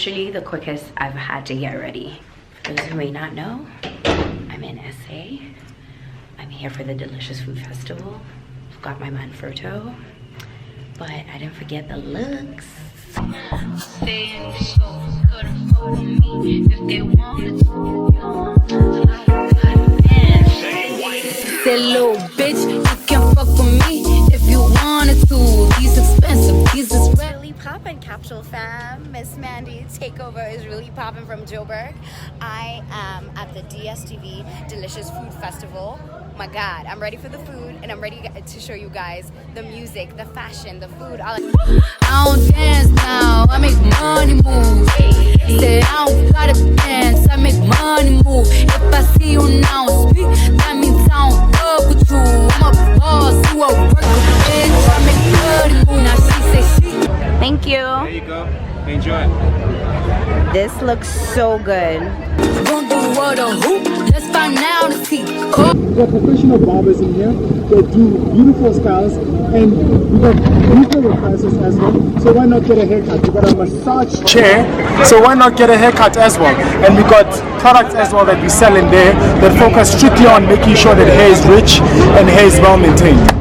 literally the quickest I've had to get ready. For those who may not know, I'm in SA. I'm here for the Delicious Food Festival. I've got my man Furto, but I didn't forget the looks. Stay in the show, couldn't hold me if they wanted to. Say little bitch, you can fuck with me if you wanted to. These expensive, these is really poppin', Capsule fam. Miss Mandi takeover is really poppin' from Joburg. I am at the DSTV Delicious Food Festival. My God, I'm ready for the food, and I'm ready to show you guys the music, the fashion, the food. I don't dance now, I make money move. Say I don't gotta dance, I make money move. If I see you now speak, that means I don't fuck with you. I'm a boss, you a worker, bitch. I make money move. Now she say she. Thank you. There you go. Enjoy. This looks so good. Don't do what or who? Let's find out and see. We have professional barbers in here that do beautiful styles, and we got beautiful prices as well. So why not get a haircut? We got a massage chair, so why not get a haircut as well? And we got products as well that we sell in there that focus strictly on making sure that hair is rich and hair is well maintained.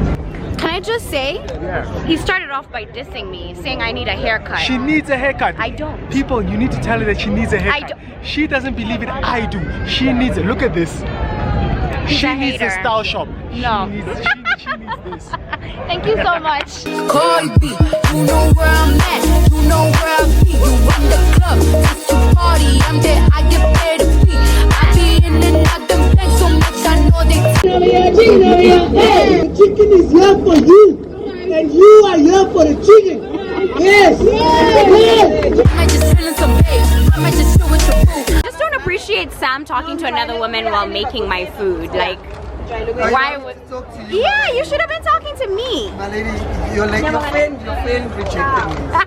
Can I just say, Yeah. he started off by dissing me, saying I need a haircut. She needs a haircut. I don't. People, you need to tell her that she needs a haircut. I don't. She doesn't believe it. I do. She needs it. Look at this. He's She a needs a hater. style shop. No. She needs this. Thank you so much. Cardi B, you know where I'm at, you know where I be. You run the club, just to party. I'm there, I get paid to be. I be in and out them banks so much, I know they. Hey, the chicken is here for you, and you are here for the chicken. Yes. Yes. I might just feeling some babe, I might just chill with your boo. Just don't appreciate Sam talking to another woman while making my food. Like, why would? Yeah, you should have been talking to me. My lady, your friend rejected me.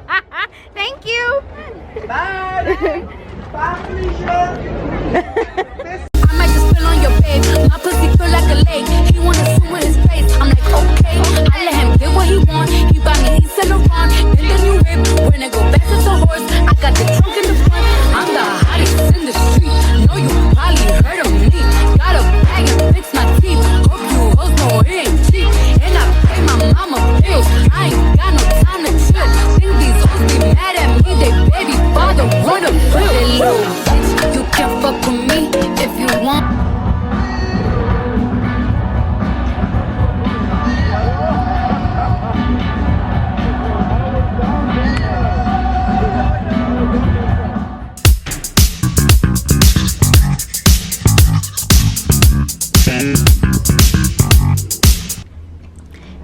Thank you. Bye. Bye, Felicia. I might just spill on your babe, my pussy feel like a lake. He wanna swim with his face, I'm like okay. I let him get what he want, he buy me East Saint Laurent in the new whip. When I go back to the horse, I got the trunk in the front. I'm the hottest in the street, know you probably heard of me. Got a bag and fix my teeth, hope you hoes know it ain't cheap. And I pay my mama bills, I ain't got no time to chill. Think these hoes be mad at me, they baby father wanna feel. They little bitch, you can fuck with me if you want.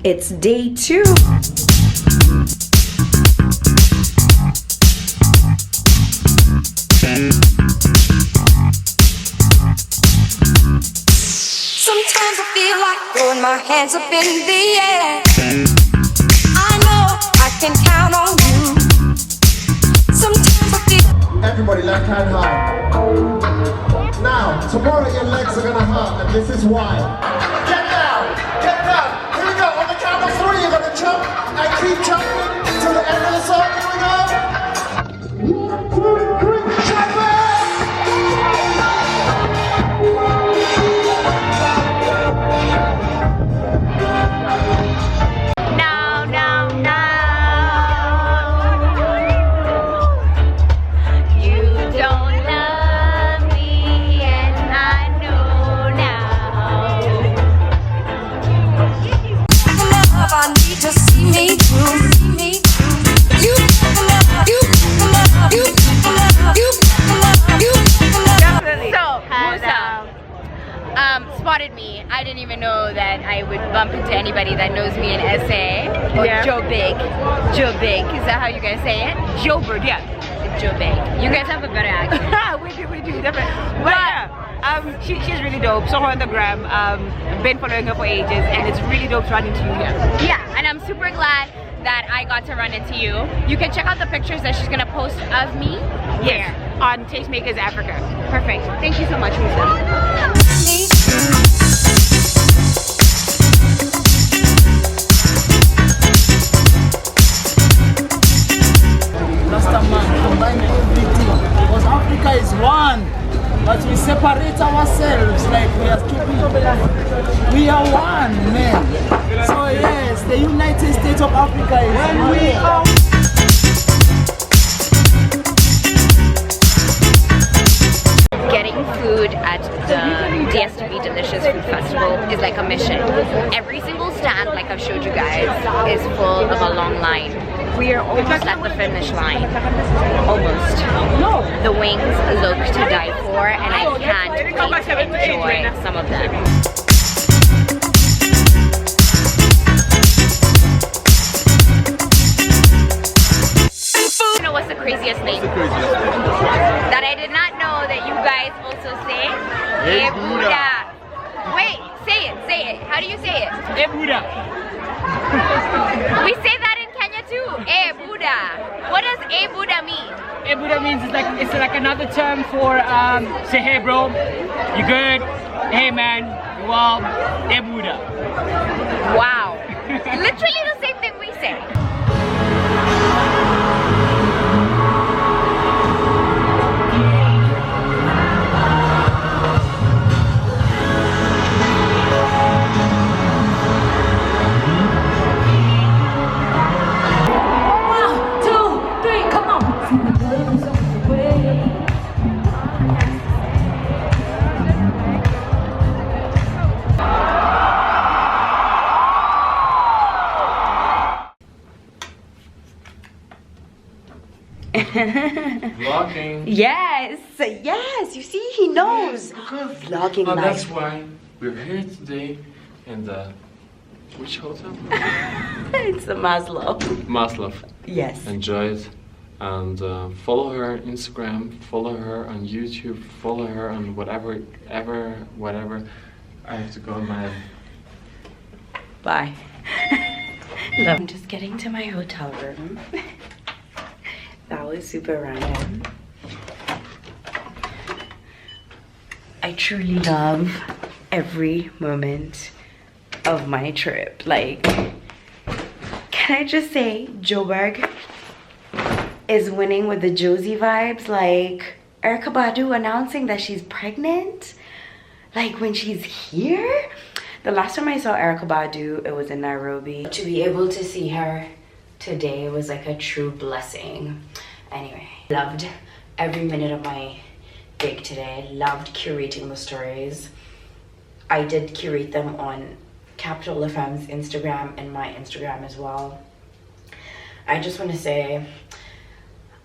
It's day 2. Sometimes I feel like throwing my hands up in the air. I know I can count on you. Sometimes I feel. Everybody left hand high. Now, tomorrow your legs are gonna hurt, and this is why. Get down! Get down! Here we go, on the count of 3, you're gonna jump and keep jumping to the end of the song. Here we go! 1, 2, 3, jump it! No, no, no. You don't love me, and I know now. love, I need to see me through. You love, you love, you love, you love, you love. Definitely. So, Musa spotted me. I didn't even know that I would bump into anybody that knows me in SA. Or Joe Big. Joe Big. Is that how you guys say it? Joe Bird, yeah. Joe Big. You guys have a better accent. we do, definitely. But yeah, she's really dope. Saw her on the gram. Been following her for ages, and it's really dope to run into you here. Yeah, and I'm super glad that I got to run into you. You can check out the pictures that she's gonna post of me. Yes, on Tastemakers Africa. Perfect. Thank you so much, Musa. Rasta man, combine everything. Africa is one, but we separate ourselves like we are keeping. We are one, man. So yes, the United States of Africa is one. Getting food at the DSTV Delicious Food Festival is like a mission. Every single stand, like I've showed you guys, is full of a long line. We are almost at the finish line. Almost. The wings look to die for, and I can't wait to enjoy some of them. You know what's the craziest thing? That I did not know that you guys also say? Hey Buddha. Wait, say it. How do you say it? Hey Buddha. We say that in Kenya too. Hey Buddha. What does hey Buddha mean? Hey Buddha means it's like another term for say hey bro, you good? Hey man, you well? Hey Buddha. Wow. Literally the same thing we say. Vlogging. Yes, you see, he knows. Vlogging life. That's why we're here today in the which hotel? It's the Maslow. Maslow. Yes. Enjoy it and follow her on Instagram, follow her on YouTube, follow her on whatever. I have to go on my. Bye. I'm just getting to my hotel room. That was super random. I truly love every moment of my trip. Like, can I just say, Joburg is winning with the Josie vibes. Like, Erykah Badu announcing that she's pregnant. Like, when she's here. The last time I saw Erykah Badu, it was in Nairobi. To be able to see her today was like a true blessing. Anyway, loved every minute of my gig today. Loved curating the stories. I did curate them on Capital FM's Instagram and my Instagram as well. I just want to say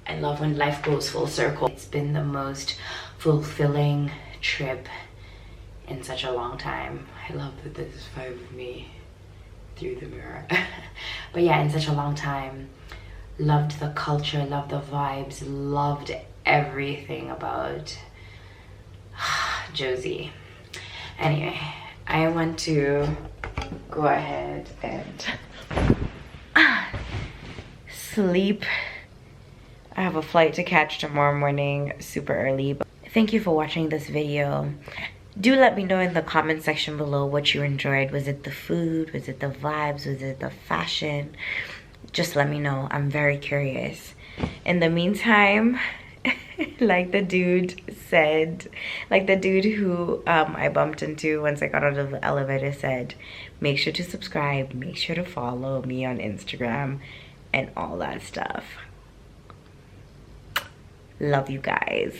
I love when life goes full circle. It's been the most fulfilling trip in such a long time. I love that this is 5 of me through the mirror. But yeah, in such a long time. Loved the culture, loved the vibes, loved everything about Josie. Anyway, I want to go ahead and sleep. I have a flight to catch tomorrow morning, super early. But thank you for watching this video. Do let me know in the comment section below what you enjoyed. Was it the food? Was it the vibes? Was it the fashion? Just let me know. I'm very curious. In the meantime, like the dude said, like the dude who I bumped into once I got out of the elevator said, make sure to subscribe, make sure to follow me on Instagram and all that stuff. Love you guys.